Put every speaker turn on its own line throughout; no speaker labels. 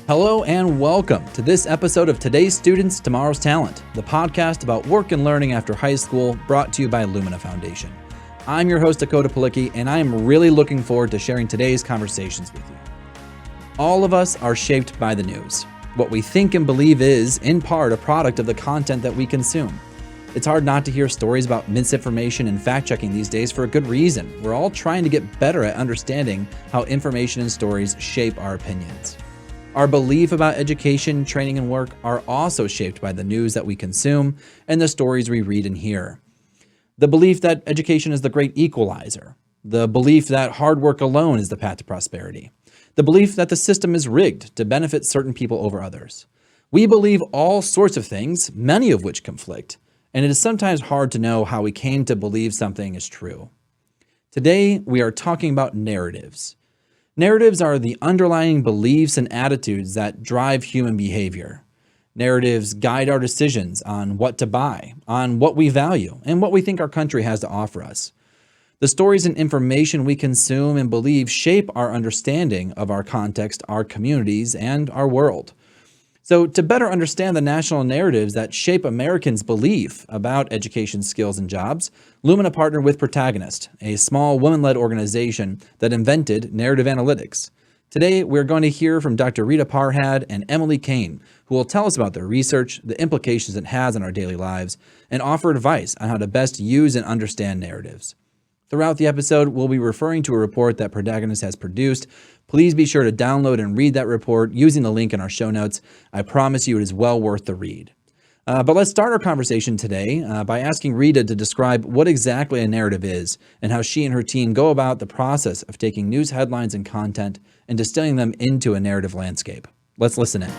Hello and welcome to this episode of Today's Students, Tomorrow's Talent, the podcast about work and learning after high school, brought to you by Lumina Foundation. I'm your host, Dakota Palicki, and I am really looking forward to sharing today's conversations with you. All of us are shaped by the news. What we think and believe is, in part, a product of the content that we consume. It's hard not to hear stories about misinformation and fact-checking these days for a good reason. We're all trying to get better at understanding how information and stories shape our opinions. Our belief about education, training, and work are also shaped by the news that we consume and the stories we read and hear. The belief that education is the great equalizer. The belief that hard work alone is the path to prosperity. The belief that the system is rigged to benefit certain people over others. We believe all sorts of things, many of which conflict, and it is sometimes hard to know how we came to believe something is true. Today, we are talking about narratives. Narratives are the underlying beliefs and attitudes that drive human behavior. Narratives guide our decisions on what to buy, on what we value, and what we think our country has to offer us. The stories and information we consume and believe shape our understanding of our context, our communities, and our world. So, to better understand the national narratives that shape Americans' belief about education, skills, and jobs, Lumina partnered with Protagonist, a small women-led organization that invented narrative analytics. Today, we're going to hear from Dr. Rita Parhad and Emily Keane, who will tell us about their research, the implications it has on our daily lives, and offer advice on how to best use and understand narratives. Throughout the episode, we'll be referring to a report that Protagonist has produced. Please be sure to download and read that report using the link in our show notes. I promise you it is well worth the read. But let's start our conversation today by asking Rita to describe what exactly a narrative is and how she and her team go about the process of taking news headlines and content and distilling them into a narrative landscape. Let's listen in.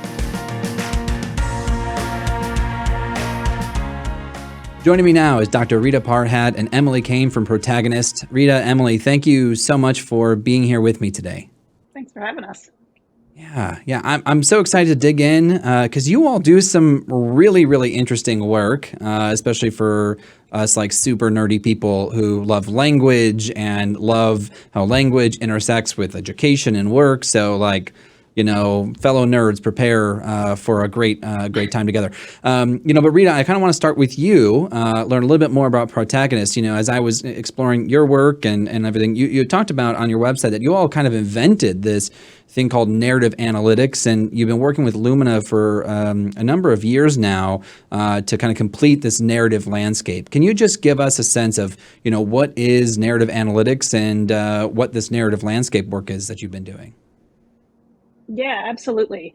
Joining me now is Dr. Rita Parhad and Emily Keane from Protagonist. Rita, Emily, thank you so much for being here with me today.
Thanks for having us.
Yeah. I'm so excited to dig in because you all do some really interesting work, especially for us like super nerdy people who love language and love how language intersects with education and work. So fellow nerds, prepare for a great time together. But Rita, I kind of want to start with you, learn a little bit more about Protagonist. As I was exploring your work and everything, you talked about on your website that you all kind of invented this thing called narrative analytics, and you've been working with Lumina for a number of years now to kind of complete this narrative landscape. Can you just give us a sense of, what is narrative analytics and what this narrative landscape work is that you've been doing?
Yeah, absolutely.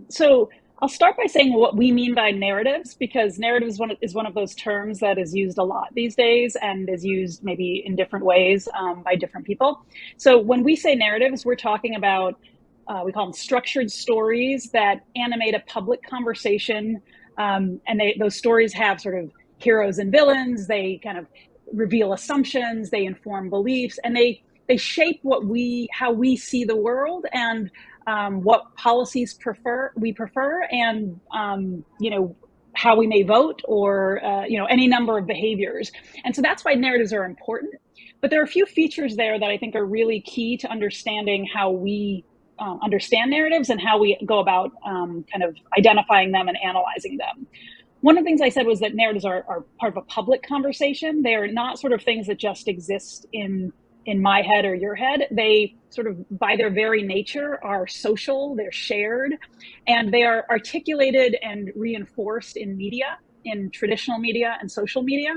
So I'll start by saying what we mean by narratives, because narratives is one of those terms that is used a lot these days and is used maybe in different ways by different people. So when we say narratives, we're talking about, we call them structured stories that animate a public conversation. And those stories have sort of heroes and villains. They kind of reveal assumptions, they inform beliefs, and they shape how we see the world and what policies we prefer, and how we may vote, or any number of behaviors. And so that's why narratives are important. But there are a few features there that I think are really key to understanding how we understand narratives and how we go about kind of identifying them and analyzing them. One of the things I said was that narratives are part of a public conversation. They are not sort of things that just exist in my head or your head. They sort of, by their very nature, are social, they're shared, and they are articulated and reinforced in media, in traditional media and social media.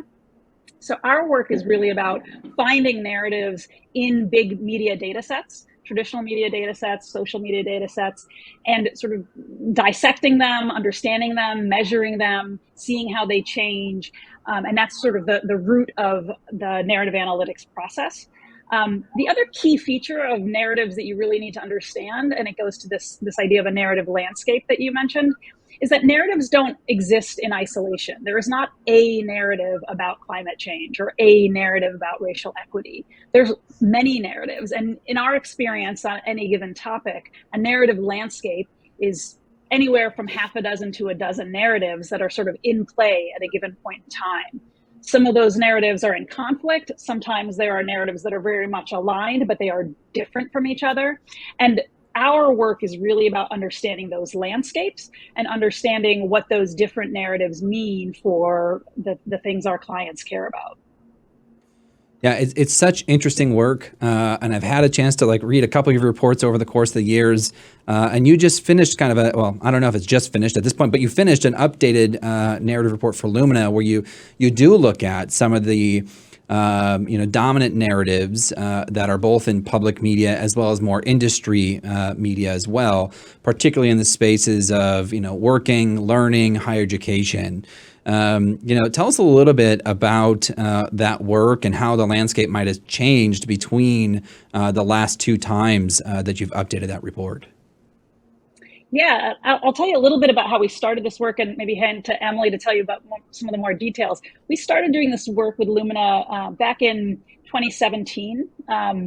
So our work is really about finding narratives in big media data sets, traditional media data sets, social media data sets, and sort of dissecting them, understanding them, measuring them, seeing how they change. And that's sort of the root of the narrative analytics process. The other key feature of narratives that you really need to understand, and it goes to this idea of a narrative landscape that you mentioned, is that narratives don't exist in isolation. There is not a narrative about climate change or a narrative about racial equity. There's many narratives. And in our experience on any given topic, a narrative landscape is anywhere from half a dozen to a dozen narratives that are sort of in play at a given point in time. Some of those narratives are in conflict. Sometimes there are narratives that are very much aligned, but they are different from each other. And our work is really about understanding those landscapes and understanding what those different narratives mean for the things our clients care about.
Yeah, it's such interesting work, and I've had a chance to like read a couple of your reports over the course of the years. And you just finished kind of I don't know if it's just finished at this point, but you finished an updated narrative report for Lumina where you do look at some of the dominant narratives that are both in public media as well as more industry media as well, particularly in the spaces of working, learning, higher education. Tell us a little bit about that work and how the landscape might have changed between the last two times that you've updated that report.
Yeah, I'll tell you a little bit about how we started this work and maybe hand to Emily to tell you about some of the more details. We started doing this work with Lumina back in 2017.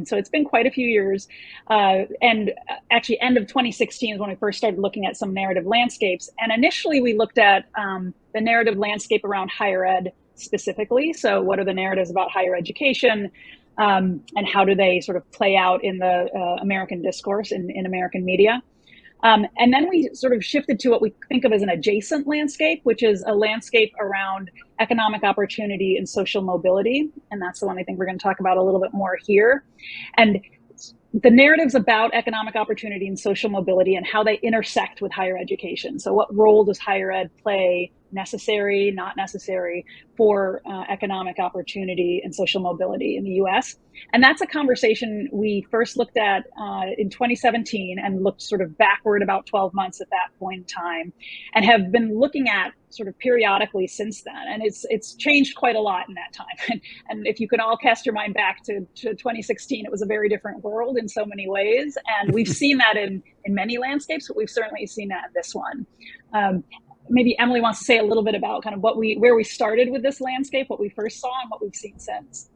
So it's been quite a few years. And actually end of 2016 is when we first started looking at some narrative landscapes. And initially we looked at the narrative landscape around higher ed specifically. So what are the narratives about higher education? And how do they sort of play out in the American discourse in American media? And then we sort of shifted to what we think of as an adjacent landscape, which is a landscape around economic opportunity and social mobility. And that's the one I think we're going to talk about a little bit more here. And the narratives about economic opportunity and social mobility and how they intersect with higher education. So what role does higher ed play, necessary, not necessary, for economic opportunity and social mobility in the US? And that's a conversation we first looked at in 2017 and looked sort of backward about 12 months at that point in time, and have been looking at sort of periodically since then. And it's changed quite a lot in that time. And if you can all cast your mind back to 2016, it was a very different world in so many ways. And we've seen that in many landscapes, but we've certainly seen that in this one. Maybe Emily wants to say a little bit about kind of where we started with this landscape, what we first saw, and what we've seen since.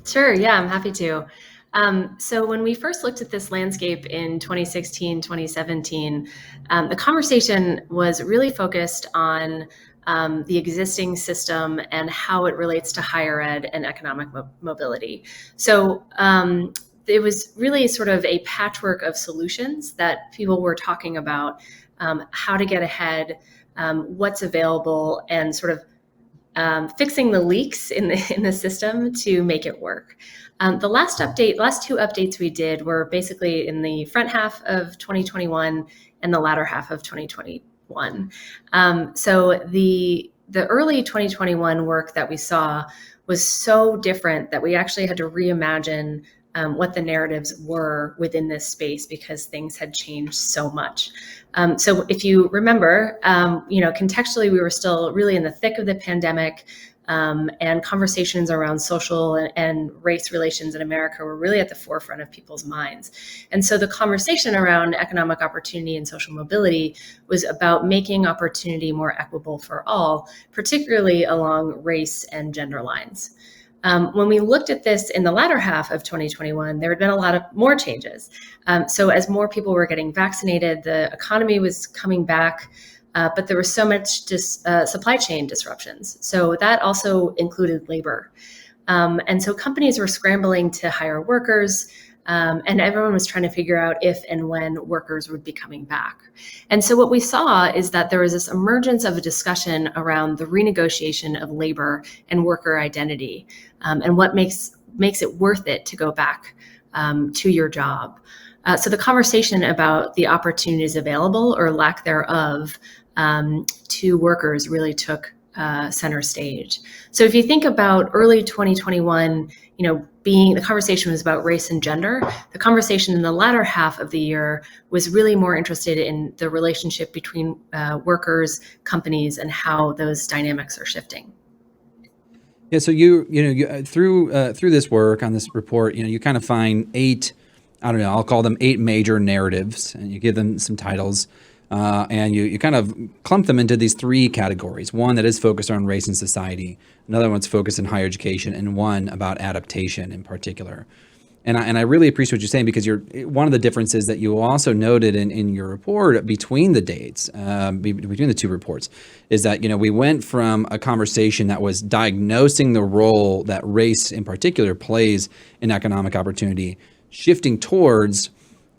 Sure, yeah, I'm happy to. So when we first looked at this landscape in 2016, 2017, the conversation was really focused on the existing system and how it relates to higher ed and economic mobility. So it was really sort of a patchwork of solutions that people were talking about, how to get ahead, what's available, and sort of fixing the leaks in the system to make it work. The last two updates we did were basically in the front half of 2021 and the latter half of 2021. So the early 2021 work that we saw was so different that we actually had to reimagine what the narratives were within this space because things had changed so much. So if you remember, contextually, we were still really in the thick of the pandemic, and conversations around social and race relations in America were really at the forefront of people's minds. And so the conversation around economic opportunity and social mobility was about making opportunity more equitable for all, particularly along race and gender lines. When we looked at this in the latter half of 2021, there had been a lot of more changes. So as more people were getting vaccinated, the economy was coming back, but there was so much supply chain disruptions. So that also included labor. And so companies were scrambling to hire workers, and everyone was trying to figure out if and when workers would be coming back. And so what we saw is that there was this emergence of a discussion around the renegotiation of labor and worker identity, and what makes it worth it to go back to your job. So the conversation about the opportunities available or lack thereof to workers really took center stage. So if you think about early 2021, the conversation was about race and gender. The conversation in the latter half of the year was really more interested in the relationship between workers, companies, and how those dynamics are shifting.
Yeah. So you through this work on this report, you kind of find I'll call them 8 major narratives, and you give them some titles. And you kind of clump them into these 3 categories. One that is focused on race and society, another one's focused on higher education, and one about adaptation in particular. And I really appreciate what you're saying, because one of the differences that you also noted in your report between the dates, between the 2 reports, is that we went from a conversation that was diagnosing the role that race in particular plays in economic opportunity, shifting towards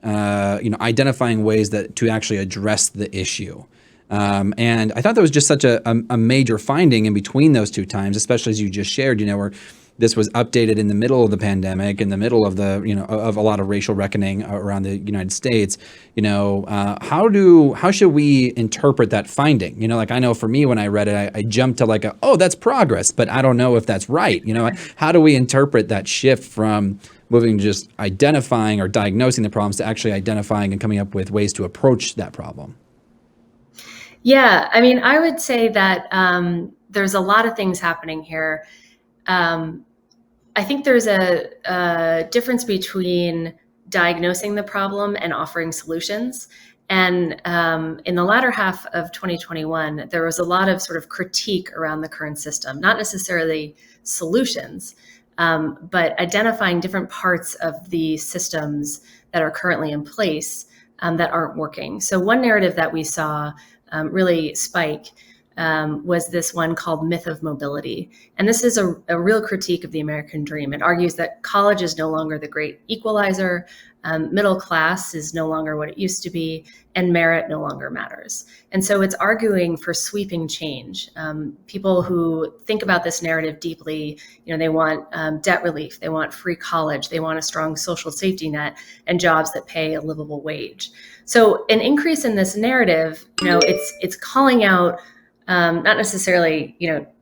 identifying ways that to actually address the issue. And I thought that was just such a major finding in between those two times, especially as you just shared, where this was updated in the middle of the pandemic, in the middle of of a lot of racial reckoning around the United States. How should we interpret that finding? Like, I know for me, when I read it, I jumped to like, oh, that's progress, but I don't know if that's right. How do we interpret that shift from moving to just identifying or diagnosing the problems to actually identifying and coming up with ways to approach that problem?
Yeah, I mean, I would say that there's a lot of things happening here. I think there's a difference between diagnosing the problem and offering solutions. And in the latter half of 2021, there was a lot of sort of critique around the current system, not necessarily solutions, but identifying different parts of the systems that are currently in place that aren't working. So one narrative that we saw really spike was this one called Myth of Mobility. And this is a real critique of the American dream. It argues that college is no longer the great equalizer, middle class is no longer what it used to be, and merit no longer matters. And so it's arguing for sweeping change. People who think about this narrative deeply, they want debt relief, they want free college, they want a strong social safety net, and jobs that pay a livable wage. So an increase in this narrative, it's calling out not necessarily,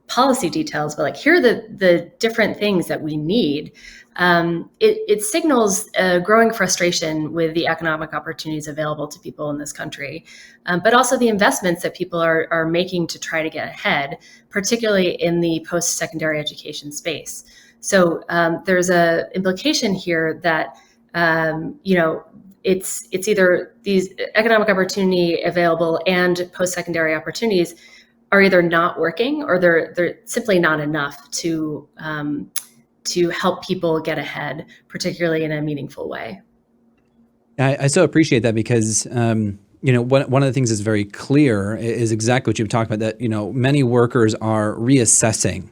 policy details, but like, here are the different things that we need. It signals a growing frustration with the economic opportunities available to people in this country, but also the investments that people are making to try to get ahead, particularly in the post-secondary education space. So there's a implication here that, it's either these economic opportunity available and post-secondary opportunities are either not working or they're simply not enough to help people get ahead, particularly in a meaningful way.
I so appreciate that because one of the things that's very clear is exactly what you've talked about, that many workers are reassessing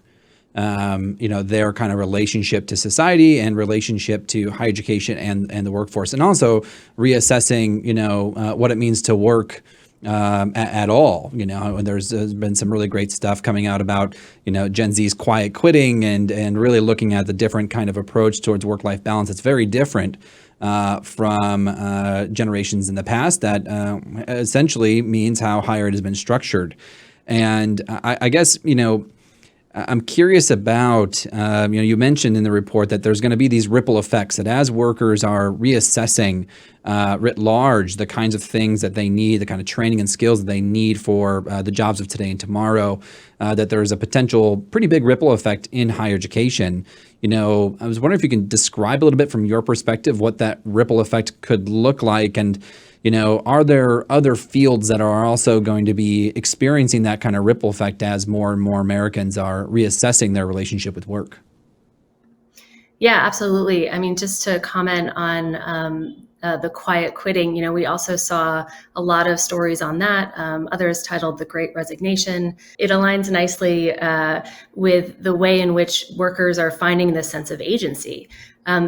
their kind of relationship to society and relationship to higher education and the workforce, and also reassessing what it means to work at all. There's been some really great stuff coming out about Gen Z's quiet quitting and really looking at the different kind of approach towards work-life balance. It's very different from generations in the past. That essentially means how higher ed has been structured. And I guess I'm curious about, you mentioned in the report that there's going to be these ripple effects, that as workers are reassessing writ large the kinds of things that they need, the kind of training and skills that they need for the jobs of today and tomorrow, that there's a potential pretty big ripple effect in higher education. I was wondering if you can describe a little bit from your perspective what that ripple effect could look like, and are there other fields that are also going to be experiencing that kind of ripple effect as more and more Americans are reassessing their relationship with work?
Yeah, absolutely. I mean, just to comment on the quiet quitting, we also saw a lot of stories on that, others titled The Great Resignation. It aligns nicely with the way in which workers are finding this sense of agency.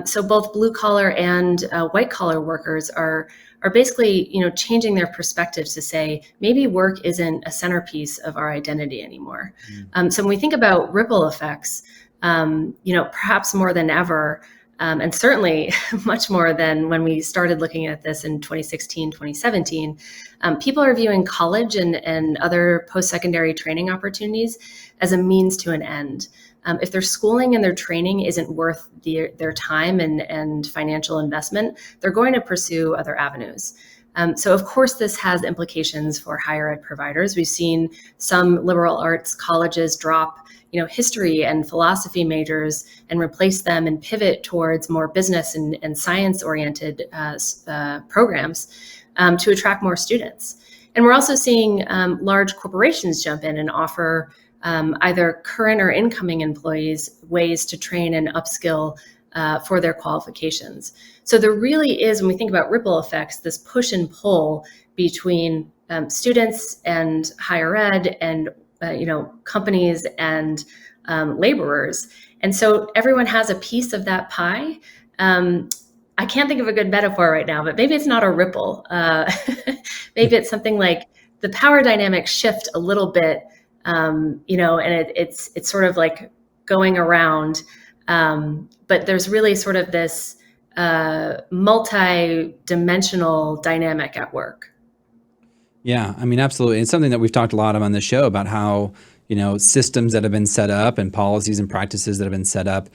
So both blue collar and white collar workers are basically, changing their perspectives to say, maybe work isn't a centerpiece of our identity anymore. So when we think about ripple effects, perhaps more than ever, and certainly much more than when we started looking at this in 2016, 2017, people are viewing college and other post-secondary training opportunities as a means to an end. If their schooling and their training isn't worth their time and financial investment, they're going to pursue other avenues. So of course, this has implications for higher ed providers. We've seen some liberal arts colleges drop history and philosophy majors and replace them and pivot towards more business and science-oriented programs to attract more students. And we're also seeing large corporations jump in and offer either current or incoming employees ways to train and upskill for their qualifications. So there really is, when we think about ripple effects, this push and pull between students and higher ed and companies and laborers. And so everyone has a piece of that pie. I can't think of a good metaphor right now, but maybe it's not a ripple. Maybe it's something like the power dynamics shift a little bit, and it's sort of like going around. But there's really sort of this multi-dimensional dynamic at work.
Yeah, I mean, absolutely. It's something that we've talked a lot on this show about how, systems that have been set up and policies and practices that have been set up,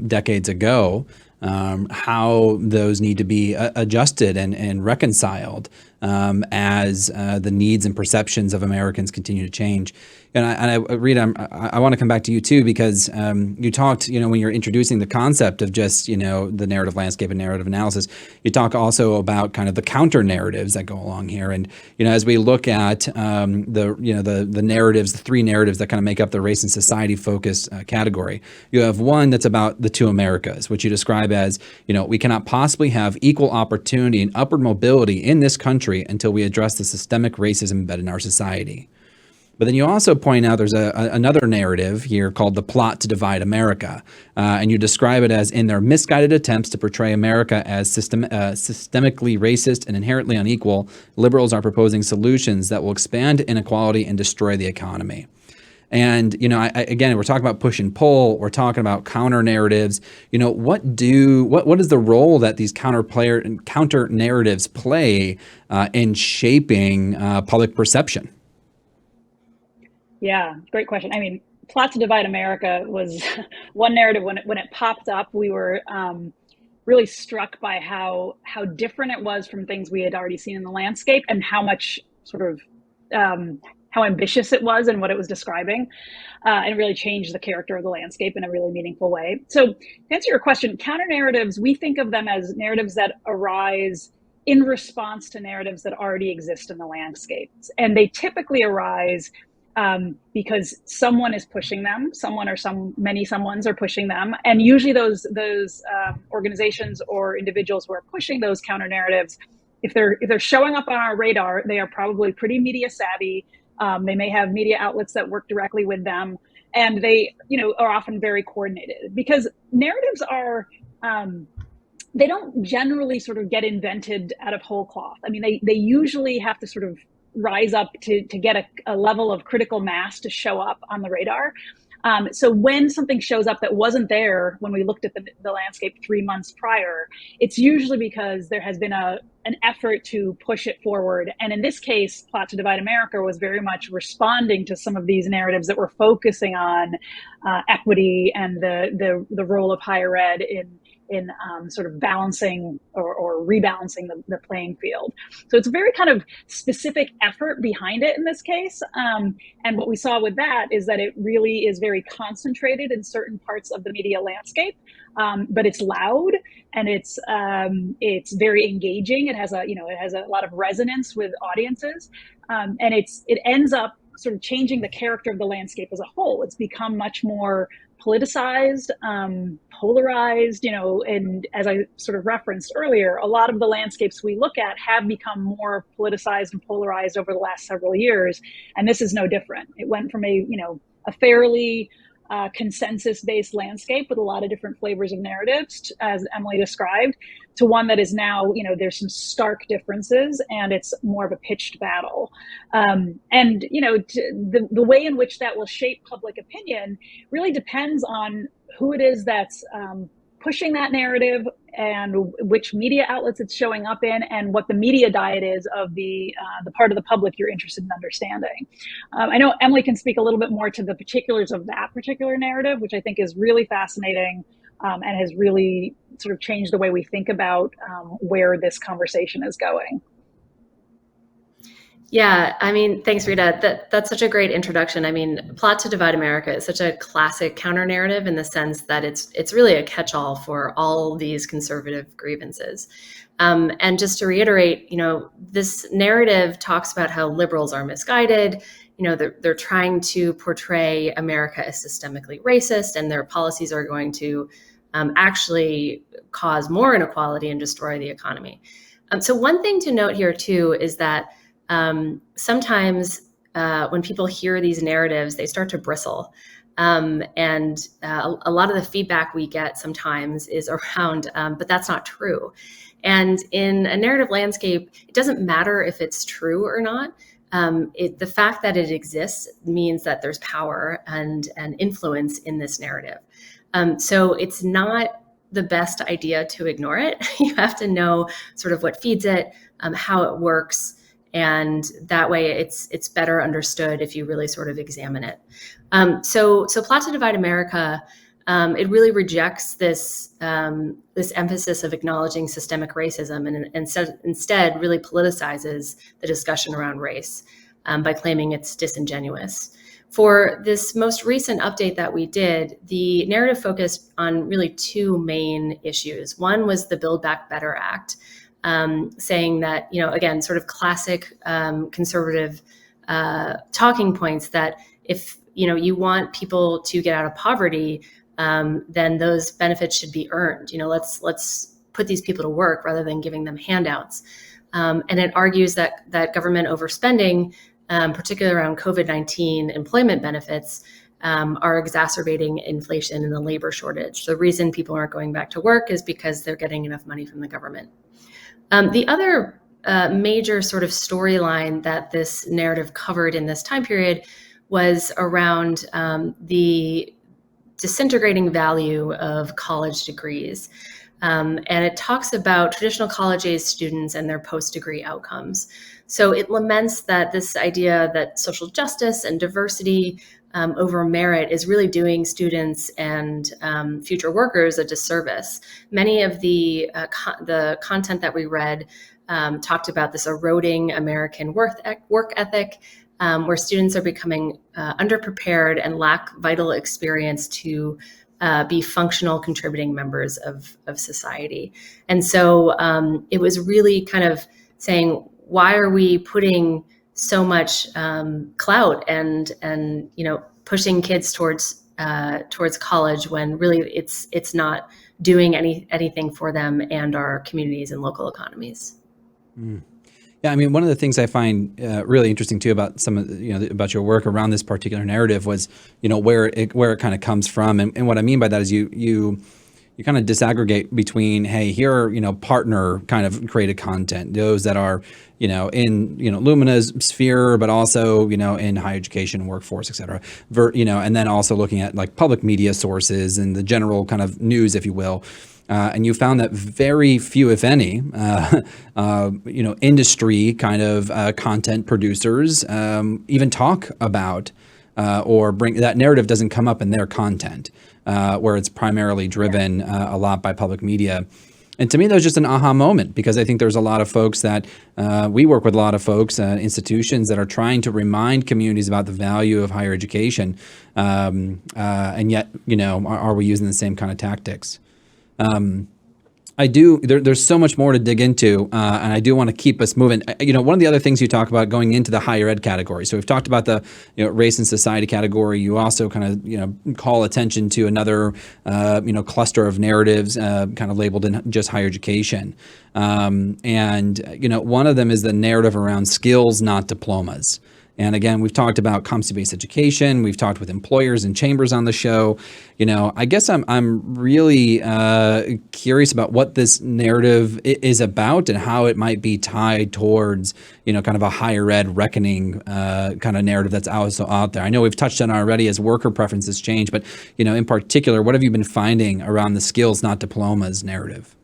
decades ago, how those need to be adjusted and reconciled as the needs and perceptions of Americans continue to change. And Rita, I want to come back to you too, because you talked, when you're introducing the concept of just, the narrative landscape and narrative analysis, you talk also about kind of the counter narratives that go along here. And, as we look at the narratives, the three narratives that kind of make up the race and society focused category, you have one that's about the two Americas, which you describe as, we cannot possibly have equal opportunity and upward mobility in this country until we address the systemic racism embedded in our society. But then you also point out there's another narrative here called the plot to divide America. And you describe it as, in their misguided attempts to portray America as systemically racist and inherently unequal, liberals are proposing solutions that will expand inequality and destroy the economy. And, again, we're talking about push and pull. We're talking about counter narratives. What is the role that these counter narratives play in shaping public perception?
Yeah, great question. I mean, plot to divide America was one narrative. When it popped up, we were really struck by how different it was from things we had already seen in the landscape, and how much sort of how ambitious it was and what it was describing, and really changed the character of the landscape in a really meaningful way. So to answer your question, counter narratives, we think of them as narratives that arise in response to narratives that already exist in the landscape. And they typically arise because someone is pushing them, many someones are pushing them. And usually those organizations or individuals who are pushing those counter narratives, if they're showing up on our radar, they are probably pretty media savvy. They may have media outlets that work directly with them, and they, are often very coordinated, because narratives are, they don't generally sort of get invented out of whole cloth. I mean, they usually have to sort of rise up to get a level of critical mass to show up on the radar. So when something shows up that wasn't there when we looked at the landscape 3 months prior, it's usually because there has been an effort to push it forward. And in this case, Plot to Divide America was very much responding to some of these narratives that were focusing on equity and the role of higher ed in sort of balancing or rebalancing the playing field. So it's a very kind of specific effort behind it in this case. And what we saw with that is that it really is very concentrated in certain parts of the media landscape, but it's loud and it's very engaging. It has a lot of resonance with audiences, and it ends up sort of changing the character of the landscape as a whole. It's become much more politicized, polarized, and as I sort of referenced earlier, a lot of the landscapes we look at have become more politicized and polarized over the last several years. And this is no different. It went from a fairly consensus-based landscape with a lot of different flavors of narratives, as Emily described, to one that is now, there's some stark differences and it's more of a pitched battle. And, the way in which that will shape public opinion really depends on who it is that's pushing that narrative and which media outlets it's showing up in, and what the media diet is of the part of the public you're interested in understanding. I know Emily can speak a little bit more to the particulars of that particular narrative, which I think is really fascinating, and has really sort of changed the way we think about where this conversation is going.
Yeah, I mean, thanks, Rita. That's such a great introduction. I mean, Plot to Divide America is such a classic counter narrative in the sense that it's really a catch-all for all these conservative grievances. And just to reiterate, this narrative talks about how liberals are misguided. They're trying to portray America as systemically racist, and their policies are going to actually cause more inequality and destroy the economy. So one thing to note here too is that sometimes when people hear these narratives, they start to bristle. And a lot of the feedback we get sometimes is around, but that's not true. And in a narrative landscape, it doesn't matter if it's true or not. The fact that it exists means that there's power and influence in this narrative. So it's not the best idea to ignore it. You have to know sort of what feeds it, how it works, and that way it's better understood if you really sort of examine it. So Plot to Divide America, it really rejects this emphasis of acknowledging systemic racism and instead really politicizes the discussion around race by claiming it's disingenuous. For this most recent update that we did, the narrative focused on really two main issues. One was the Build Back Better Act, saying that, again, sort of classic conservative talking points that if you want people to get out of poverty, then those benefits should be earned. Let's put these people to work rather than giving them handouts. And it argues that government overspending, particularly around COVID-19 employment benefits, are exacerbating inflation and the labor shortage. The reason people aren't going back to work is because they're getting enough money from the government. The other major sort of storyline that this narrative covered in this time period was around the disintegrating value of college degrees. And it talks about traditional college-age students and their post-degree outcomes. So it laments that this idea that social justice and diversity over merit is really doing students and future workers a disservice. Many of the content that we read talked about this eroding American work ethic, where students are becoming underprepared and lack vital experience to be functional, contributing members of society. And so it was really kind of saying, why are we putting so much clout and pushing kids towards college when really it's not doing anything for them and our communities and local economies?
Mm. Yeah, I mean, one of the things I find really interesting too about some of about your work around this particular narrative was where it kind of comes from, and what I mean by that is you kind of disaggregate between, hey, here are partner kind of created content, those that are in Lumina's sphere, but also in higher education, workforce, et cetera, and then also looking at like public media sources and the general kind of news, if you will. And you found that very few, if any, industry kind of content producers even talk about or bring that narrative doesn't come up in their content, where it's primarily driven a lot by public media. And to me, that was just an aha moment, because I think there's a lot of folks that we work with, a lot of folks, institutions that are trying to remind communities about the value of higher education. And yet, are we using the same kind of tactics? There's so much more to dig into, and I do want to keep us moving. One of the other things you talk about going into the higher ed category. So we've talked about the race and society category. You also kind of call attention to another cluster of narratives kind of labeled in just higher education. And one of them is the narrative around skills, not diplomas. And again, we've talked about competency-based education. We've talked with employers and chambers on the show. I guess I'm really curious about what this narrative is about and how it might be tied towards, kind of a higher ed reckoning kind of narrative that's also out there. I know we've touched on it already as worker preferences change, but in particular, what have you been finding around the skills, not diplomas narrative?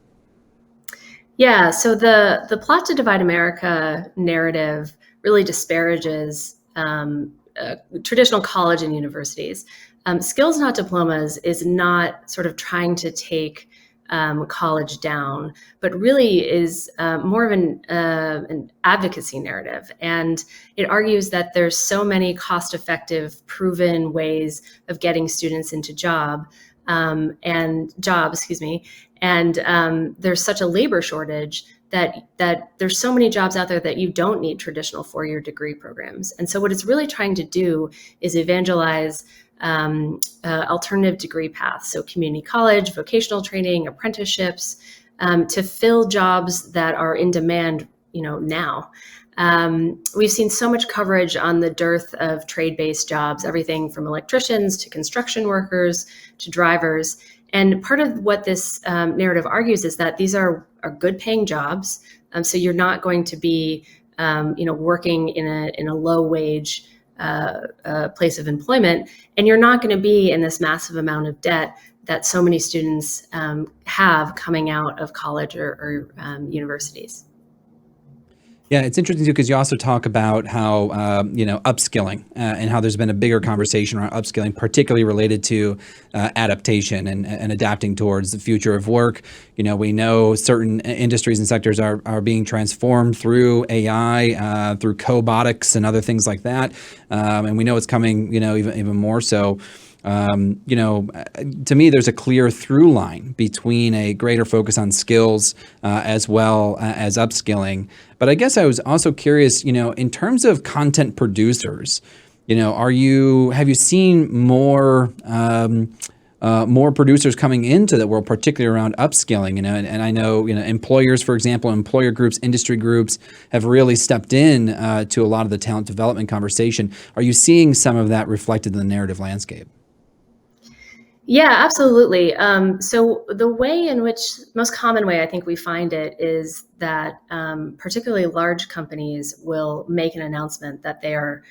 Yeah, so the Plot to Divide America narrative really disparages traditional college and universities. Skills, not diplomas is not sort of trying to take college down, but really is more of an advocacy narrative. And it argues that there's so many cost-effective, proven ways of getting students into jobs, and there's such a labor shortage that there's so many jobs out there that you don't need traditional four-year degree programs. And so what it's really trying to do is evangelize alternative degree paths. So community college, vocational training, apprenticeships, to fill jobs that are in demand, now. We've seen so much coverage on the dearth of trade-based jobs, everything from electricians to construction workers to drivers. And part of what this narrative argues is that these are good paying jobs. So you're not going to be working in a low wage place of employment, and you're not going to be in this massive amount of debt that so many students have coming out of college or universities.
Yeah, it's interesting too, because you also talk about how, upskilling and how there's been a bigger conversation around upskilling, particularly related to adaptation and adapting towards the future of work. We know certain industries and sectors are being transformed through AI, through cobotics and other things like that. And we know it's coming, even more so. To me, there's a clear through line between a greater focus on skills as well as upskilling. But I guess I was also curious, in terms of content producers, have you seen more producers coming into the world, particularly around upskilling? And I know, employers, for example, employer groups, industry groups have really stepped in to a lot of the talent development conversation. Are you seeing some of that reflected in the narrative landscape?
Yeah, absolutely. So the most common way I think we find it is that particularly large companies will make an announcement that they are,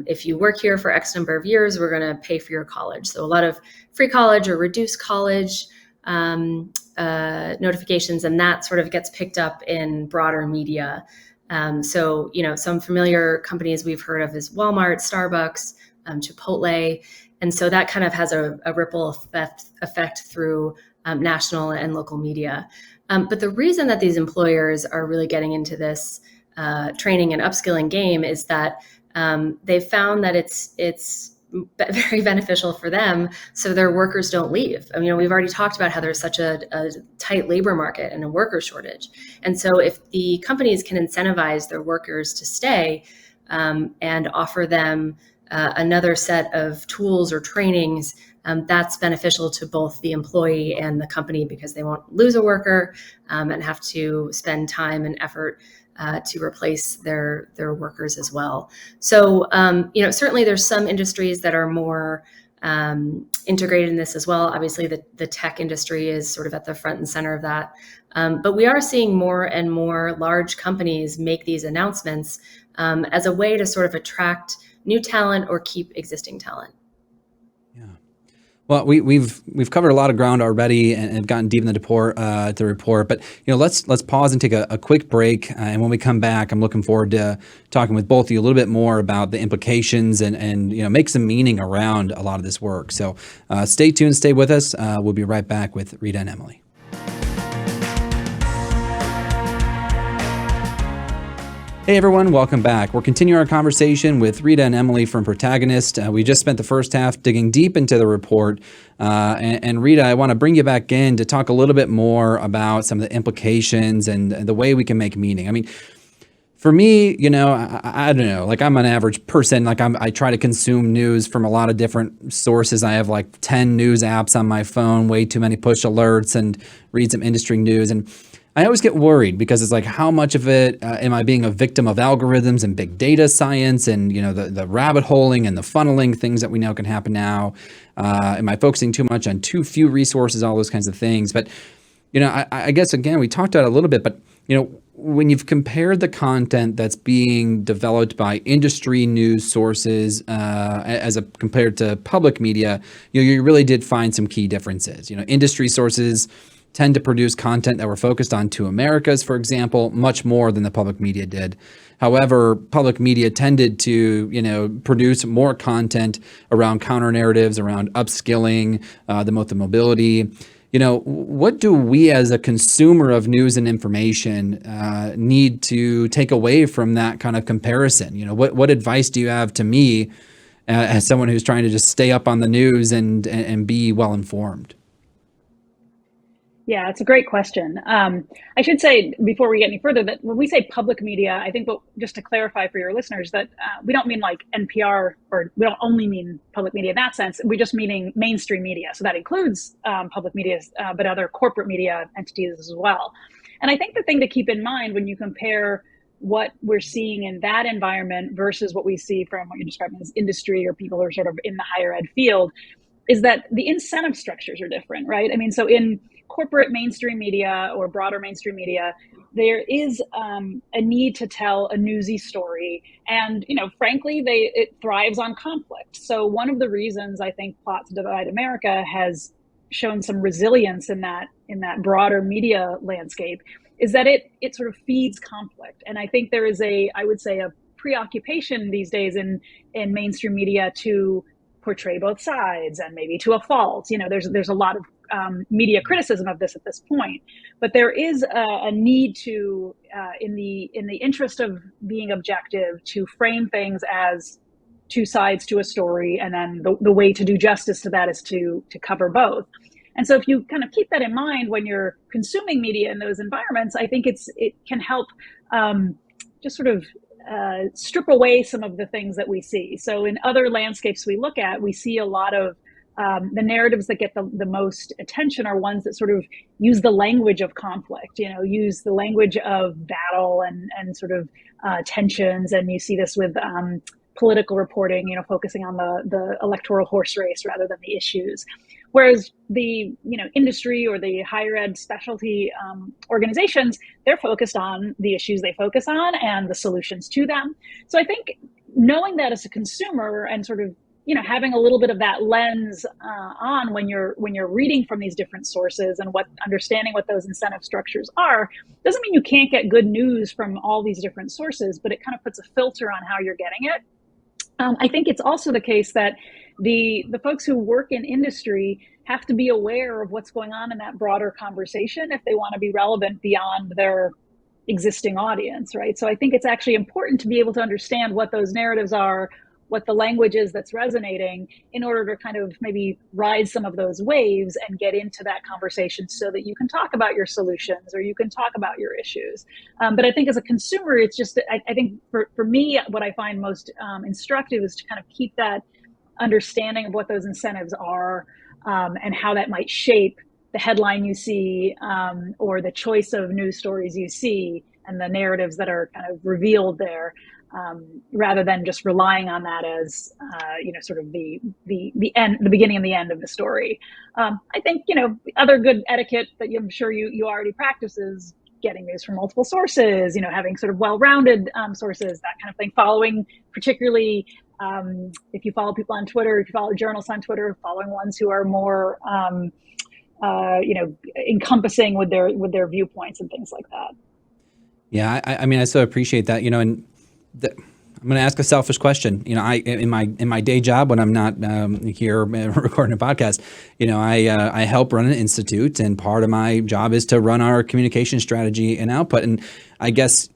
if you work here for X number of years, we're going to pay for your college. So a lot of free college or reduced college notifications, and that sort of gets picked up in broader media. So some familiar companies we've heard of is Walmart, Starbucks, Chipotle. And so that kind of has a ripple effect through national and local media. But the reason that these employers are really getting into this training and upskilling game is that they've found that it's very beneficial for them, so their workers don't leave. We've already talked about how there's such a tight labor market and a worker shortage. And so if the companies can incentivize their workers to stay and offer them another set of tools or trainings, that's beneficial to both the employee and the company, because they won't lose a worker and have to spend time and effort to replace their workers as well. So, certainly there's some industries that are more integrated in this as well. Obviously, the tech industry is sort of at the front and center of that. But we are seeing more and more large companies make these announcements as a way to sort of attract new talent or keep existing talent.
Yeah. Well, we've covered a lot of ground already and have gotten deep in the report. But let's pause and take a quick break. And when we come back, I'm looking forward to talking with both of you a little bit more about the implications and make some meaning around a lot of this work. So stay tuned, stay with us. We'll be right back with Rita and Emily. Hey everyone, welcome back. We're continuing our conversation with Rita and Emily from Protagonist. We just spent the first half digging deep into the report. And Rita, I want to bring you back in to talk a little bit more about some of the implications and the way we can make meaning. For me, I don't know, like I'm an average person, I try to consume news from a lot of different sources. I have like 10 news apps on my phone, way too many push alerts, and read some industry news. And I always get worried because it's like, how much of it am I being a victim of algorithms and big data science and, the rabbit holing and the funneling things that we know can happen now? Am I focusing too much on too few resources, all those kinds of things? But, I guess, again, we talked about it a little bit, but, when you've compared the content that's being developed by industry news sources compared to public media, you really did find some key differences. Industry sources tend to produce content that were focused on two Americas, for example, much more than the public media did. However, public media tended to, produce more content around counter narratives, around upskilling, the mobility. What do we as a consumer of news and information need to take away from that kind of comparison? What advice do you have to me as someone who's trying to just stay up on the news and be well informed?
Yeah, it's a great question. I should say before we get any further that when we say public media, I think just to clarify for your listeners that we don't mean like NPR, or we don't only mean public media in that sense. We're just meaning mainstream media. So that includes public media, but other corporate media entities as well. And I think the thing to keep in mind when you compare what we're seeing in that environment versus what we see from what you're describing as industry or people who are sort of in the higher ed field is that the incentive structures are different, right? I mean, so in corporate mainstream media or broader mainstream media, there is a need to tell a newsy story, and frankly, it thrives on conflict. So one of the reasons I think Plot to Divide America has shown some resilience in that broader media landscape is that it sort of feeds conflict, and I think there is I would say a preoccupation these days in mainstream media to portray both sides, and maybe to a fault. There's a lot of media criticism of this at this point, but there is a need to, in the interest of being objective, to frame things as two sides to a story, and then the way to do justice to that is to cover both. And so if you kind of keep that in mind when you're consuming media in those environments, I think it can help just sort of strip away some of the things that we see. So in other landscapes we look at, we see a lot of the narratives that get the most attention are ones that sort of use the language of conflict, use the language of battle and sort of tensions. And you see this with political reporting, focusing on the electoral horse race rather than the issues. Whereas the industry or the higher ed specialty organizations, they're focused on the issues they focus on and the solutions to them. So I think knowing that as a consumer and sort of having a little bit of that lens on when you're reading from these different sources and understanding what those incentive structures are doesn't mean you can't get good news from all these different sources, but it kind of puts a filter on how you're getting it. I think it's also the case that the folks who work in industry have to be aware of what's going on in that broader conversation if they want to be relevant beyond their existing audience, right? So I think it's actually important to be able to understand what those narratives are, what the language is that's resonating, in order to kind of maybe ride some of those waves and get into that conversation so that you can talk about your solutions or you can talk about your issues. But I think as a consumer, it's just, I think for me, what I find most instructive is to kind of keep that understanding of what those incentives are and how that might shape the headline you see or the choice of news stories you see and the narratives that are kind of revealed there. Rather than just relying on that as sort of the end, the beginning and the end of the story. I think other good etiquette that I'm sure you already practice is getting news from multiple sources. Having sort of well-rounded sources, that kind of thing. Following, particularly if you follow people on Twitter, if you follow journalists on Twitter, following ones who are more encompassing with their viewpoints and things like that.
Yeah, I mean, I so appreciate that. And I'm going to ask a selfish question. I in my day job when I'm not here recording a podcast, I help run an institute, and part of my job is to run our communication strategy and output. And I guess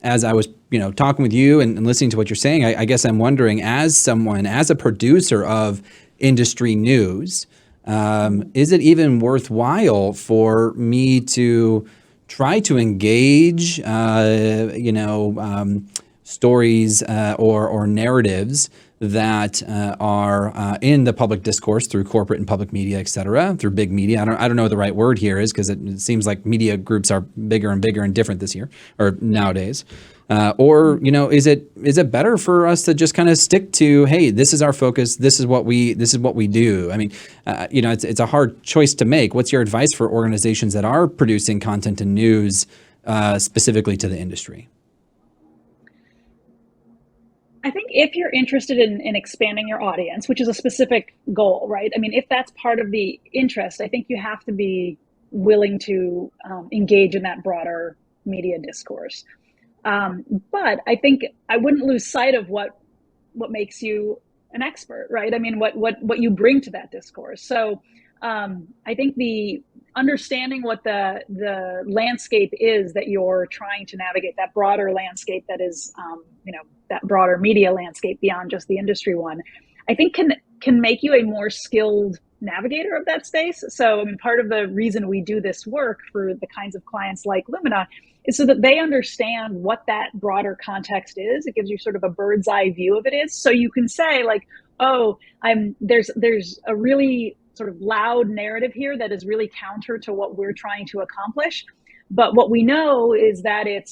as I was talking with you and listening to what you're saying, I guess I'm wondering, as a producer of industry news, is it even worthwhile for me to try to engage, stories or narratives that are in the public discourse through corporate and public media, et cetera, through big media? I don't know what the right word here is, because it seems like media groups are bigger and bigger and different this year or nowadays. Or is it better for us to just kind of stick to, hey, this is our focus, this is what we do? I mean, it's a hard choice to make. What's your advice for organizations that are producing content and news specifically to the industry?
I think if you're interested in expanding your audience, which is a specific goal, right? I mean, if that's part of the interest, I think you have to be willing to engage in that broader media discourse. But I think I wouldn't lose sight of what makes you an expert, right? I mean, what you bring to that discourse. So I think the understanding what the landscape is that you're trying to navigate, that broader landscape that is, that broader media landscape beyond just the industry one, I think can make you a more skilled navigator of that space. So, I mean, part of the reason we do this work for the kinds of clients like Lumina is so that they understand what that broader context is. It gives you sort of a bird's eye view of it is. So you can say like, oh, there's a really sort of loud narrative here that is really counter to what we're trying to accomplish. But what we know is that it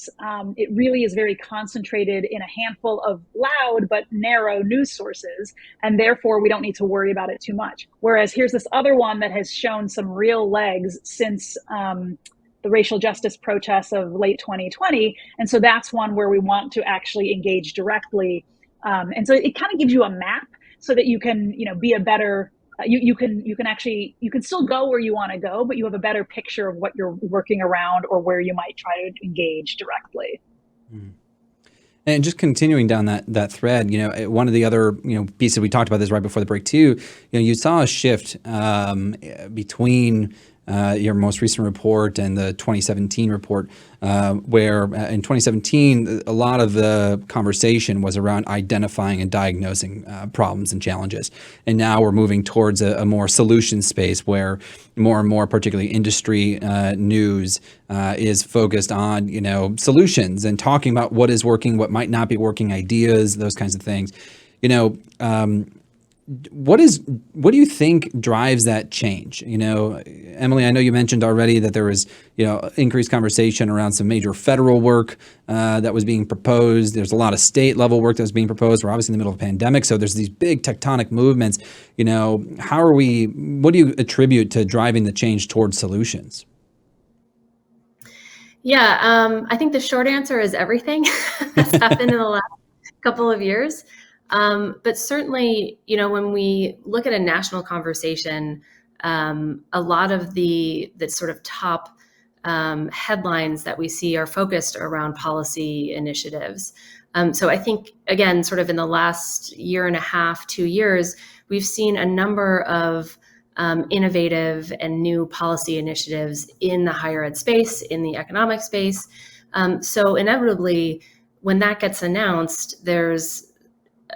really is very concentrated in a handful of loud but narrow news sources, and therefore we don't need to worry about it too much. Whereas here's this other one that has shown some real legs since the racial justice protests of late 2020, and so that's one where we want to actually engage directly. And so it kind of gives you a map so that you can, be a better. You can still go where you want to go, but you have a better picture of what you're working around or where you might try to engage directly.
And just continuing down that thread, one of the other pieces, we talked about this right before the break too. You saw a shift between your most recent report and the 2017 report, where in 2017, a lot of the conversation was around identifying and diagnosing problems and challenges. And now we're moving towards a more solution space where more and more, particularly industry news, is focused on, solutions and talking about what is working, what might not be working, ideas, those kinds of things. What do you think drives that change? Emily, I know you mentioned already that there was, increased conversation around some major federal work that was being proposed. There's a lot of state level work that was being proposed. We're obviously in the middle of a pandemic, so there's these big tectonic movements. What do you attribute to driving the change towards solutions?
Yeah, I think the short answer is everything that's happened in the last couple of years. But certainly, when we look at a national conversation, a lot of the sort of top headlines that we see are focused around policy initiatives. So I think, again, sort of in the last year and a half, 2 years, we've seen a number of innovative and new policy initiatives in the higher ed space, in the economic space. So inevitably, when that gets announced, there's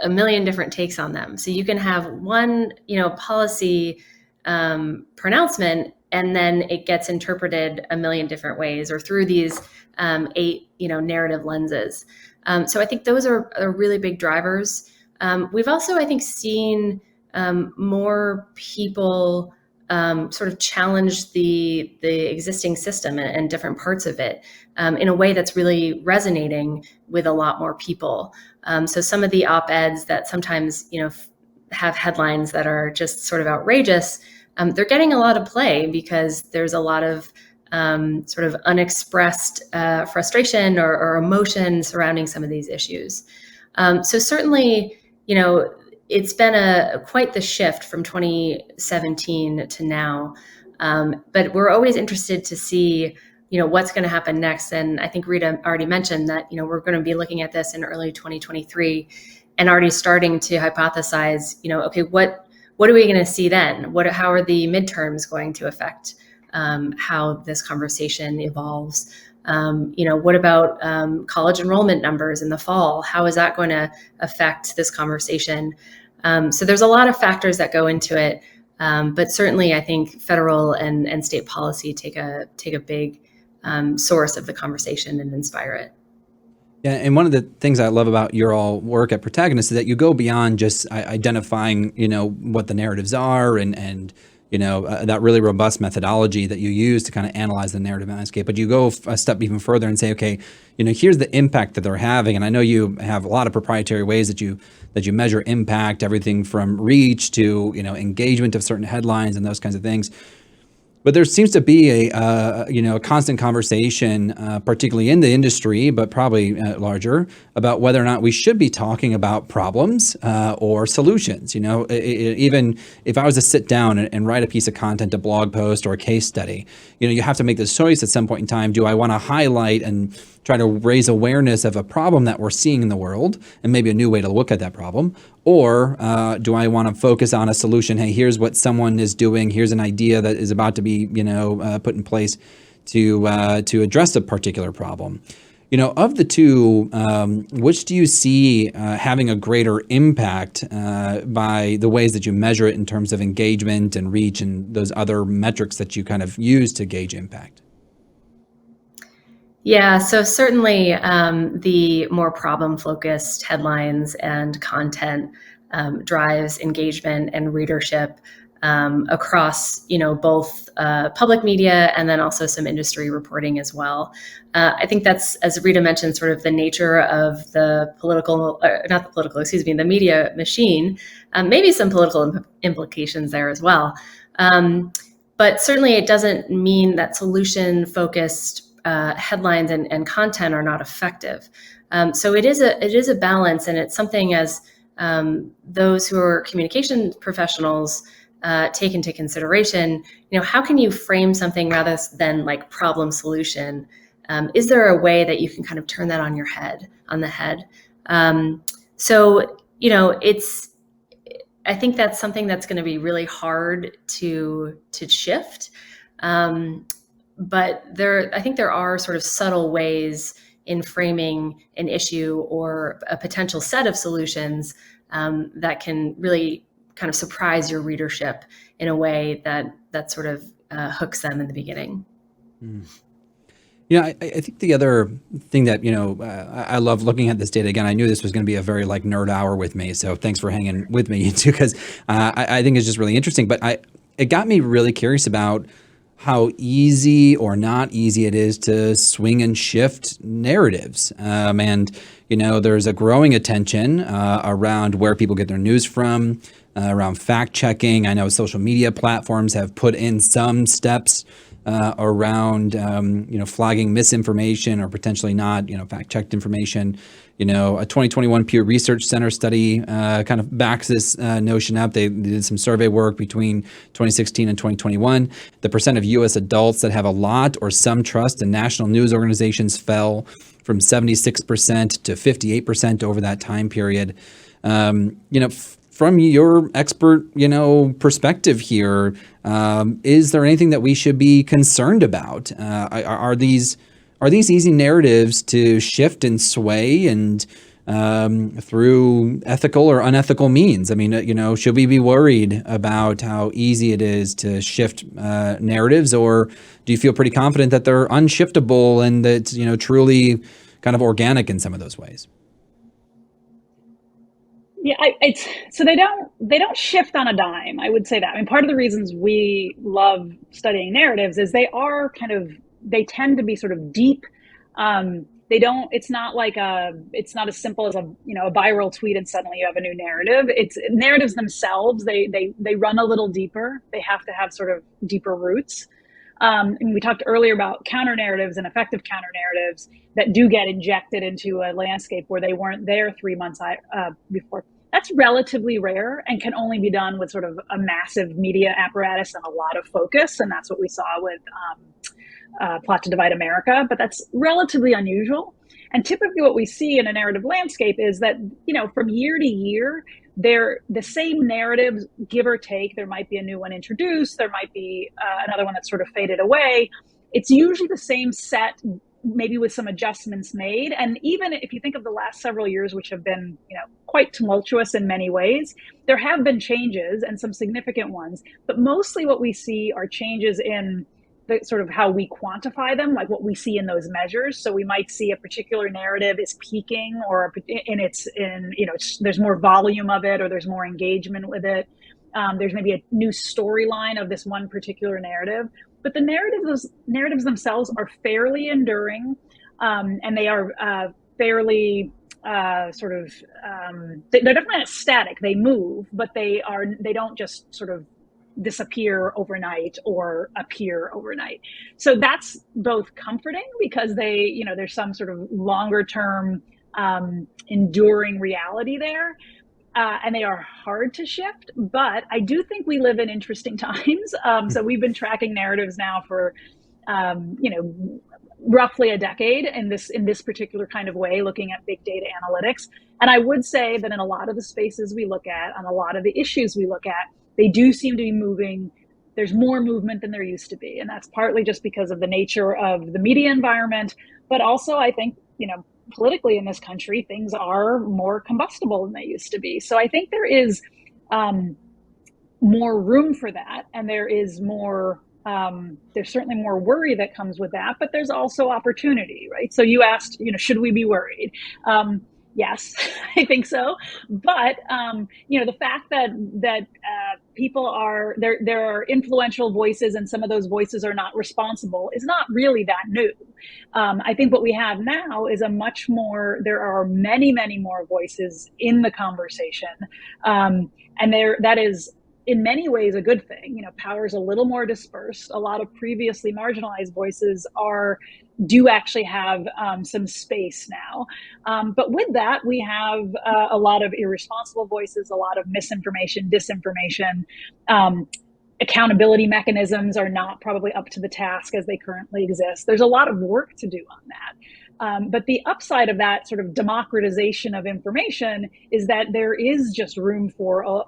a million different takes on them. So you can have one, policy pronouncement, and then it gets interpreted a million different ways or through these 8, narrative lenses. So I think those are really big drivers. We've also, I think, seen more people sort of challenge the existing system and different parts of it in a way that's really resonating with a lot more people. So some of the op-eds that sometimes, have headlines that are just sort of outrageous, they're getting a lot of play because there's a lot of sort of unexpressed frustration or emotion surrounding some of these issues. So certainly, it's been quite the shift from 2017 to now. But we're always interested to see, what's going to happen next. And I think Rita already mentioned that, we're going to be looking at this in early 2023 and already starting to hypothesize, okay, what are we going to see then? How are the midterms going to affect how this conversation evolves? What about college enrollment numbers in the fall? How is that going to affect this conversation? So there's a lot of factors that go into it, but certainly I think federal and state policy take a big source of the conversation and inspire it.
Yeah, and one of the things I love about your all work at Protagonist is that you go beyond just identifying, what the narratives are and that really robust methodology that you use to kind of analyze the narrative landscape. But you go a step even further and say, okay, here's the impact that they're having. And I know you have a lot of proprietary ways that you measure impact, everything from reach to, engagement of certain headlines and those kinds of things. But there seems to be a constant conversation, particularly in the industry, but probably larger, about whether or not we should be talking about problems or solutions. Even if I was to sit down and write a piece of content, a blog post or a case study, you have to make this choice at some point in time. Do I want to highlight and try to raise awareness of a problem that we're seeing in the world and maybe a new way to look at that problem? Or do I want to focus on a solution? Hey, here's what someone is doing. Here's an idea that is about to be, put in place to address a particular problem. Of the two, which do you see having a greater impact by the ways that you measure it in terms of engagement and reach and those other metrics that you kind of use to gauge impact?
Yeah, so certainly the more problem-focused headlines and content drives engagement and readership. across, both public media and then also some industry reporting as well. I think that's, as Rita mentioned, sort of the nature of the the media machine. Maybe some political implications there as well. But certainly it doesn't mean that solution-focused headlines and content are not effective. So it is a balance, and it's something as those who are communication professionals take into consideration. How can you frame something rather than like problem solution? Is there a way that you can kind of turn that on the head? So I think that's something that's going to be really hard to shift. But I think there are sort of subtle ways in framing an issue or a potential set of solutions that can really kind of surprise your readership in a way that sort of hooks them in the beginning.
I think the other thing that, I love looking at this data again. I knew this was going to be a very nerd hour with me. So thanks for hanging with me too, because I think it's just really interesting. But it got me really curious about how easy or not easy it is to swing and shift narratives. And there's a growing attention around where people get their news from, around fact checking. I know social media platforms have put in some steps around, flagging misinformation or potentially not, fact-checked information. A 2021 Pew Research Center study kind of backs this notion up. They did some survey work between 2016 and 2021. The percent of U.S. adults that have a lot or some trust in national news organizations fell from 76% to 58% over that time period. From your expert, perspective here, is there anything that we should be concerned about? Are these easy narratives to shift and sway and through ethical or unethical means? I mean, should we be worried about how easy it is to shift narratives, or do you feel pretty confident that they're unshiftable and that truly kind of organic in some of those ways?
Yeah, so they don't shift on a dime. I would say that. I mean, part of the reasons we love studying narratives is they tend to be sort of deep. It's not as simple as a viral tweet and suddenly you have a new narrative. It's narratives themselves. They run a little deeper. They have to have sort of deeper roots. And we talked earlier about counter narratives and effective counter narratives that do get injected into a landscape where they weren't there 3 months before. That's relatively rare and can only be done with sort of a massive media apparatus and a lot of focus. And that's what we saw with Plot to Divide America. But that's relatively unusual. And typically what we see in a narrative landscape is that, from year to year, they're the same narratives, give or take. There might be a new one introduced. There might be another one that's sort of faded away. It's usually the same set, maybe with some adjustments made. And even if you think of the last several years, which have been, quite tumultuous in many ways, there have been changes and some significant ones. But mostly what we see are changes in the sort of how we quantify them, like what we see in those measures. So we might see a particular narrative is peaking, or there's more volume of it, or there's more engagement with it. There's maybe a new storyline of this one particular narrative. But the narratives themselves are fairly enduring, and they are fairly they're definitely not static. They move, but they don't just sort of disappear overnight or appear overnight. So that's both comforting because there's some sort of longer term enduring reality there. And they are hard to shift, but I do think we live in interesting times. So we've been tracking narratives now for, roughly a decade in this particular kind of way, looking at big data analytics. And I would say that in a lot of the spaces we look at, on a lot of the issues we look at, they do seem to be moving. There's more movement than there used to be. And that's partly just because of the nature of the media environment, but also I think, politically in this country, things are more combustible than they used to be. So I think there is more room for that. And there is there's certainly more worry that comes with that, but there's also opportunity, right? So you asked, should we be worried? Yes, I think so. But the fact that people are there are influential voices, and some of those voices are not responsible, is not really that new. I think what we have now is a much more. There are many, many more voices in the conversation, and that is in many ways a good thing. Power is a little more dispersed. A lot of previously marginalized voices do actually have some space now. But with that, we have a lot of irresponsible voices, a lot of misinformation, disinformation. Accountability mechanisms are not probably up to the task as they currently exist. There's a lot of work to do on that. But the upside of that sort of democratization of information is that there is just room for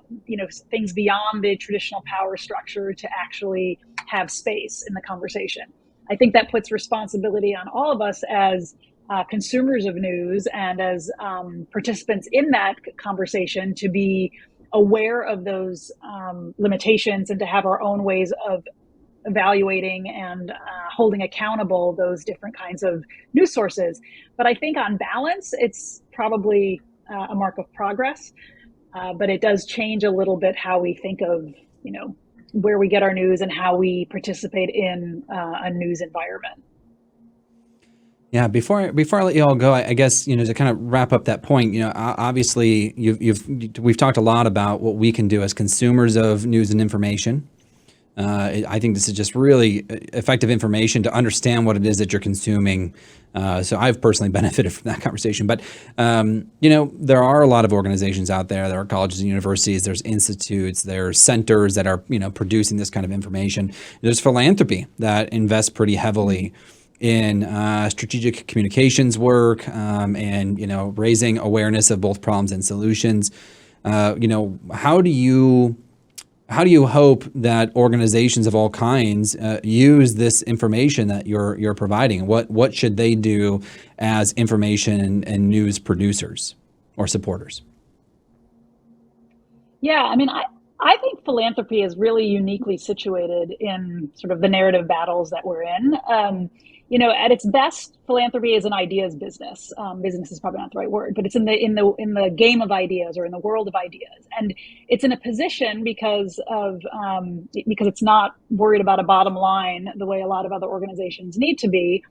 things beyond the traditional power structure to actually have space in the conversation. I think that puts responsibility on all of us as consumers of news and as participants in that conversation to be aware of those limitations and to have our own ways of evaluating and holding accountable those different kinds of news sources. But I think on balance, it's probably a mark of progress, but it does change a little bit how we think of, where we get our news and how we participate in a news environment.
Yeah, before I let you all go, I guess, to kind of wrap up that point, obviously we've talked a lot about what we can do as consumers of news and information. I think this is just really effective information to understand what it is that you're consuming. So I've personally benefited from that conversation. But, there are a lot of organizations out there. There are colleges and universities. There's institutes. There's centers that are, producing this kind of information. There's philanthropy that invests pretty heavily in strategic communications work and, raising awareness of both problems and solutions. How do you hope that organizations of all kinds use this information that you're providing? What should they do as information and news producers or supporters?
Yeah, I think philanthropy is really uniquely situated in sort of the narrative battles that we're in. At its best, philanthropy is an ideas business. Business is probably not the right word, but it's in the game of ideas or in the world of ideas, and it's in a position because it's not worried about a bottom line the way a lot of other organizations need to be,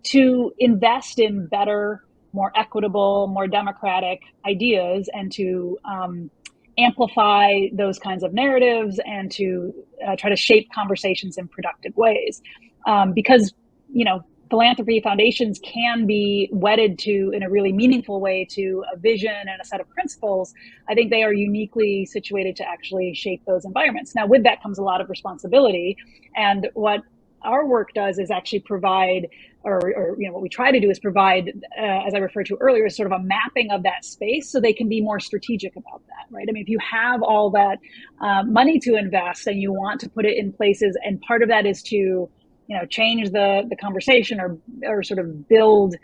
to invest in better, more equitable, more democratic ideas, and to amplify those kinds of narratives and to try to shape conversations in productive ways, because philanthropy foundations can be wedded to, in a really meaningful way, to a vision and a set of principles. I think they are uniquely situated to actually shape those environments. Now, with that comes a lot of responsibility. And what our work does is actually provide, or what we try to do is provide, as I referred to earlier, sort of a mapping of that space so they can be more strategic about that, right? If you have all that money to invest and you want to put it in places, and part of that is to change the conversation or sort of build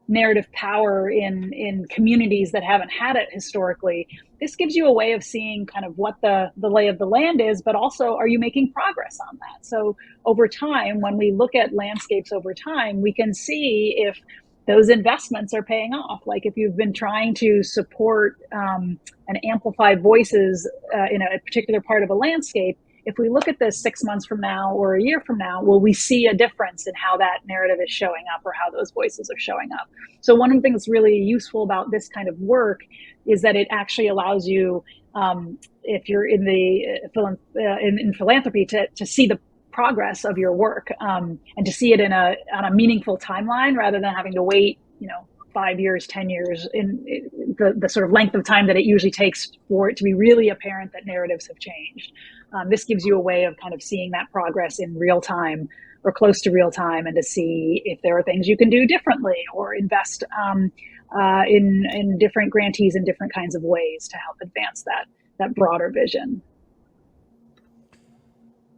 narrative power in communities that haven't had it historically. This gives you a way of seeing kind of what the lay of the land is, but also, are you making progress on that? So over time, when we look at landscapes over time, we can see if those investments are paying off. Like if you've been trying to support and amplify voices in a particular part of a landscape, if we look at this 6 months from now or a year from now, will we see a difference in how that narrative is showing up or how those voices are showing up? So one of the things really useful about this kind of work is that it actually allows you, if you're in in philanthropy, to see the progress of your work and to see it on a meaningful timeline rather than having to wait, 5 years, 10 years, in the sort of length of time that it usually takes for it to be really apparent that narratives have changed. This gives you a way of kind of seeing that progress in real time or close to real time, and to see if there are things you can do differently or invest in different grantees in different kinds of ways to help advance that broader vision.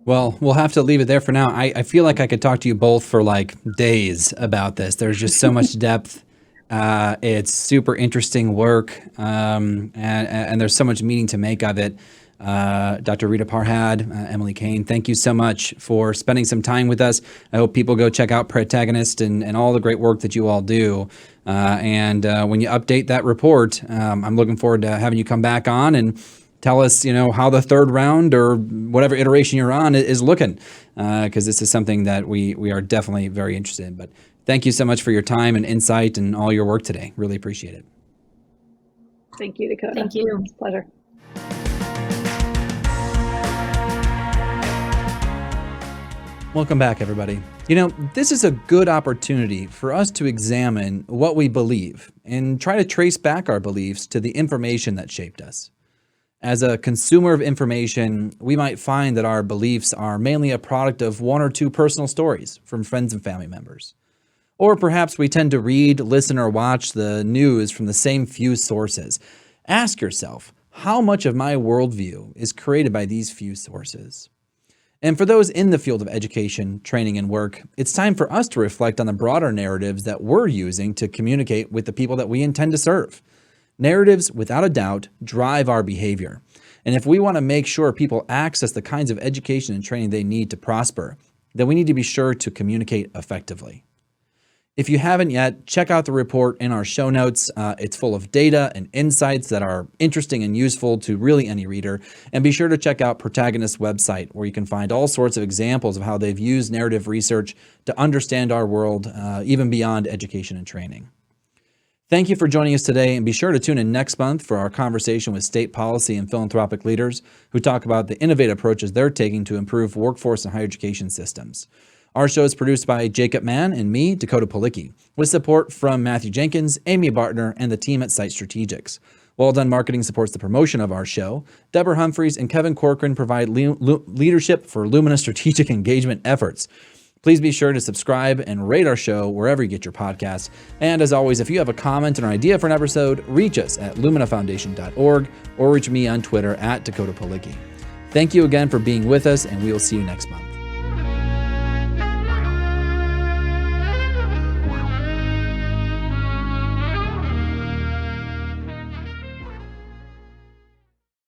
Well, we'll have to leave it there for now. I feel like I could talk to you both for like days about this. There's just so much depth. It's super interesting work, and there's so much meaning to make of it. Dr. Rita Parhad, Emily Keane, thank you so much for spending some time with us. I hope people go check out Protagonist and all the great work that you all do. And when you update that report, I'm looking forward to having you come back on and tell us, how the third round or whatever iteration you're on is looking, because this is something that we are definitely very interested in. But thank you so much for your time and insight and all your work today. Really appreciate it.
Thank you, Dakota.
Thank you.
It's a pleasure.
Welcome back, everybody. This is a good opportunity for us to examine what we believe and try to trace back our beliefs to the information that shaped us. As a consumer of information, we might find that our beliefs are mainly a product of one or two personal stories from friends and family members. Or perhaps we tend to read, listen, or watch the news from the same few sources. Ask yourself, how much of my worldview is created by these few sources? And for those in the field of education, training, and work, it's time for us to reflect on the broader narratives that we're using to communicate with the people that we intend to serve. Narratives, without a doubt, drive our behavior. And if we want to make sure people access the kinds of education and training they need to prosper, then we need to be sure to communicate effectively. If you haven't yet, check out the report in our show notes. It's full of data and insights that are interesting and useful to really any reader. And be sure to check out Protagonist's website, where you can find all sorts of examples of how they've used narrative research to understand our world, even beyond education and training. Thank you for joining us today, and be sure to tune in next month for our conversation with state policy and philanthropic leaders who talk about the innovative approaches they're taking to improve workforce and higher education systems. Our show is produced by Jacob Mann and me, Dakota Policki, with support from Matthew Jenkins, Amy Bartner, and the team at Site Strategics. Well Done Marketing supports the promotion of our show. Deborah Humphreys and Kevin Corcoran provide leadership for Lumina strategic engagement efforts. Please be sure to subscribe and rate our show wherever you get your podcasts. And as always, if you have a comment or an idea for an episode, reach us at luminafoundation.org or reach me on Twitter at Dakota Policki. Thank you again for being with us, and we will see you next month.